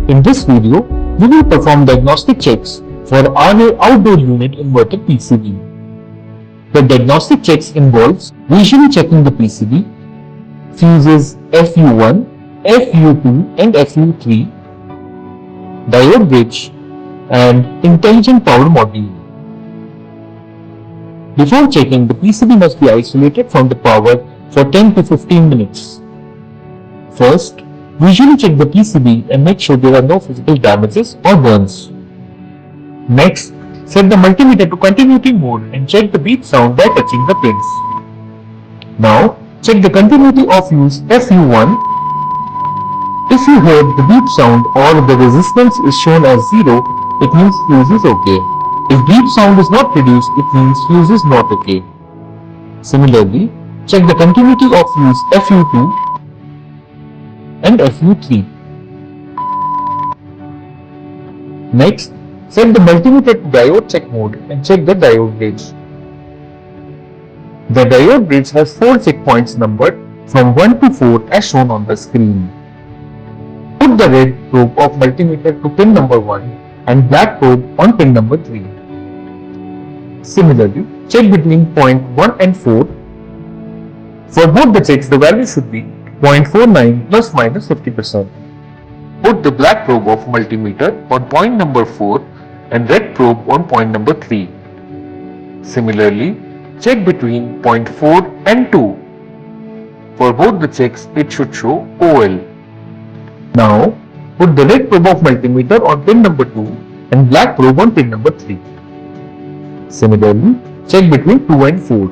In this video, we will perform diagnostic checks for RA outdoor unit inverter PCB. The diagnostic checks involves visually checking the PCB, fuses FU1, FU2 and FU3, diode bridge and intelligent power module. Before checking, the PCB must be isolated from the power for 10 to 15 minutes. First, visually check the PCB and make sure there are no physical damages or burns. Next, set the multimeter to continuity mode and check the beep sound by touching the pins. Now, check the continuity of fuse FU1. If you hear the beep sound or the resistance is shown as 0, it means fuse is okay. If beep sound is not produced, it means fuse is not okay. Similarly, check the continuity of fuse FU2 and FU3. Next, set the multimeter to diode check mode and check the diode bridge. The diode bridge has 4 checkpoints numbered from 1 to 4 as shown on the screen. Put the red probe of multimeter to pin number 1 and black probe on pin number 3. Similarly, check between point 1 and 4. For both the checks, the value should be 0.49 plus minus 50%. Put the black probe of multimeter on point number 4 and red probe on point number 3. Similarly, check between point 4 and 2. For both the checks, it should show OL. Now, put the red probe of multimeter on pin number 2 and black probe on pin number 3. Similarly, check between 2 and 4.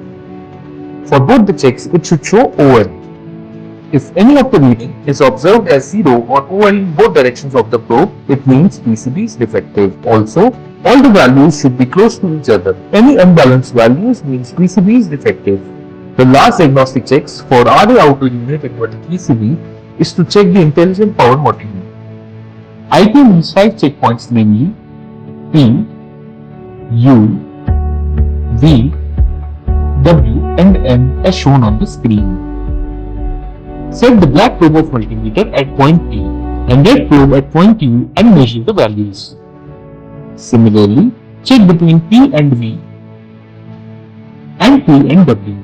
For both the checks, it should show OL. If any of the reading is observed as 0 or OL in both directions of the probe, it means PCB is defective. Also, all the values should be close to each other. Any unbalanced values means PCB is defective. The last diagnostic checks for RA outdoor unit inverter PCB is to check the intelligent power module. IP means 5 checkpoints, namely P, U, V, W and N as shown on the screen. Set the black probe of multimeter at point P and red probe at point U and measure the values. Similarly, check between P and V and P and W.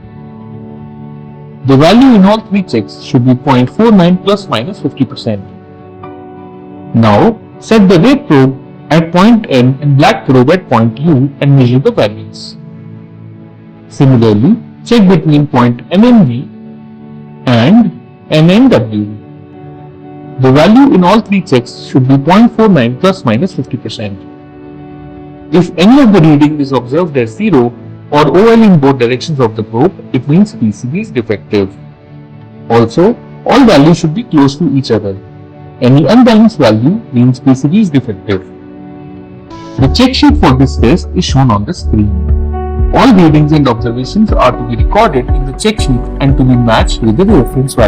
The value in all 3 checks should be 0.49 plus minus 50%. Now, set the red probe at point N and black probe at point U and measure the values. Similarly, check between point MNV and NNW. The value in all 3 checks should be 0.49 plus minus 50%. If any of the reading is observed as 0 or OL in both directions of the probe, it means PCB is defective. Also, all values should be close to each other. Any unbalanced value means PCB is defective. The check sheet for this test is shown on the screen. All readings and observations are to be recorded in the check sheet and to be matched with the reference value.